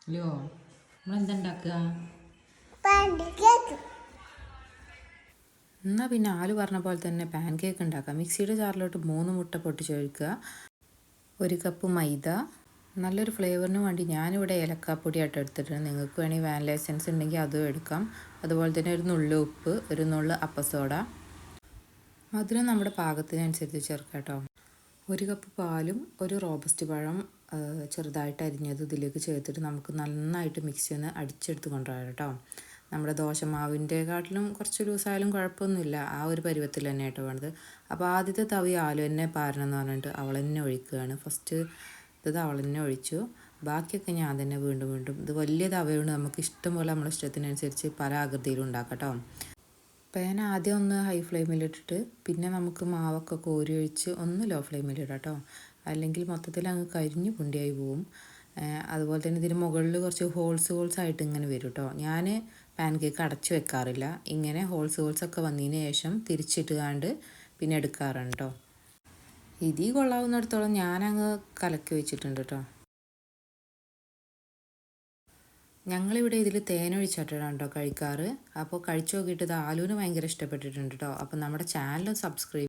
അല്ലയോ നമ്മളെന്താ ഉണ്ടാക്കുക? എന്നാൽ പിന്നെ ആല് പറഞ്ഞ പോലെ തന്നെ പാൻ കേക്ക് ഉണ്ടാക്കാം. മിക്സിയുടെ ജാറിലോട്ട് 3 മുട്ട പൊട്ടിച്ചൊഴിക്കുക, 1 കപ്പ് മൈദ. നല്ലൊരു ഫ്ലേവറിന് വേണ്ടി ഞാനിവിടെ ഏലക്കാപ്പൊടിയായിട്ട് എടുത്തിട്ടുണ്ട്. നിങ്ങൾക്ക് വേണമെങ്കിൽ വാനില എസൻസ് ഉണ്ടെങ്കിൽ അതും എടുക്കാം. അതുപോലെ തന്നെ ഒരു നുള്ളു ഉപ്പ്, ഒരു നുള്ളു അപ്പസോഡ. മധുരം നമ്മുടെ പാകത്തിനനുസരിച്ച് ചേർക്കാം കേട്ടോ. 1 കപ്പ് പാലും 1 റോബസ്റ്റ് പഴം ചെറുതായിട്ട് അരിഞ്ഞത് ഇതിലേക്ക് ചേർത്തിട്ട് നമുക്ക് നന്നായിട്ട് മിക്സി ഒന്ന് അടിച്ചെടുത്ത് കൊണ്ടുവരാം കേട്ടോ. നമ്മുടെ ദോശമാവിൻ്റെക്കാട്ടിലും കുറച്ച് ലൂസായാലും കുഴപ്പമൊന്നുമില്ല, ആ ഒരു പരുവത്തിൽ തന്നെ കേട്ടോ വേണ്ടത്. അപ്പോൾ ആദ്യത്തെ തവി ആലു തന്നെ പാരണം എന്ന് പറഞ്ഞിട്ട് അവൾ തന്നെ ഒഴിക്കുകയാണ്. ഫസ്റ്റ് ഇത് അവൾ തന്നെ ഒഴിച്ചു, ബാക്കിയൊക്കെ ഞാൻ തന്നെ വീണ്ടും വീണ്ടും. ഇത് വലിയ തവയുണ്ട്, നമുക്ക് ഇഷ്ടം പോലെ നമ്മുടെ ഇഷ്ടത്തിനനുസരിച്ച് പല ആകൃതിയിലും ഉണ്ടാക്കാം കേട്ടോ. പാൻ ആദ്യം ഒന്ന് ഹൈ ഫ്ലെയിമിലിട്ടിട്ട് പിന്നെ നമുക്ക് മാവൊക്കെ കോരി ഒഴിച്ച് ഒന്ന് ലോ ഫ്ലെയിമിലിടാം കേട്ടോ, അല്ലെങ്കിൽ മൊത്തത്തിൽ അങ്ങ് കരിഞ്ഞു പൊണ്ടിയായി പോവും. അതുപോലെ തന്നെ ഇതിന് മുകളിൽ കുറച്ച് ഹോൾസ് ആയിട്ട് ഇങ്ങനെ വരും കേട്ടോ. ഞാൻ പാൻ കേക്ക് അടച്ചു വെക്കാറില്ല, ഇങ്ങനെ ഹോൾസൊക്കെ വന്നതിന് ശേഷം തിരിച്ചിട്ടുകാണ്ട് പിന്നെ എടുക്കാറുണ്ട് കേട്ടോ. ഇതീ കൊള്ളാവുന്നിടത്തോളം ഞാനങ്ങ് കലക്കി വെച്ചിട്ടുണ്ട് കേട്ടോ. ഞങ്ങളിവിടെ ഇതിൽ തേനൊഴിച്ചിട്ടാണ് കേട്ടോ കഴിക്കാറ്. അപ്പോൾ കഴിച്ചു നോക്കിയിട്ട് ഇത് ആലുവിന് ഭയങ്കര ഇഷ്ടപ്പെട്ടിട്ടുണ്ട് കേട്ടോ. അപ്പോൾ നമ്മുടെ ചാനൽ സബ്സ്ക്രൈബ്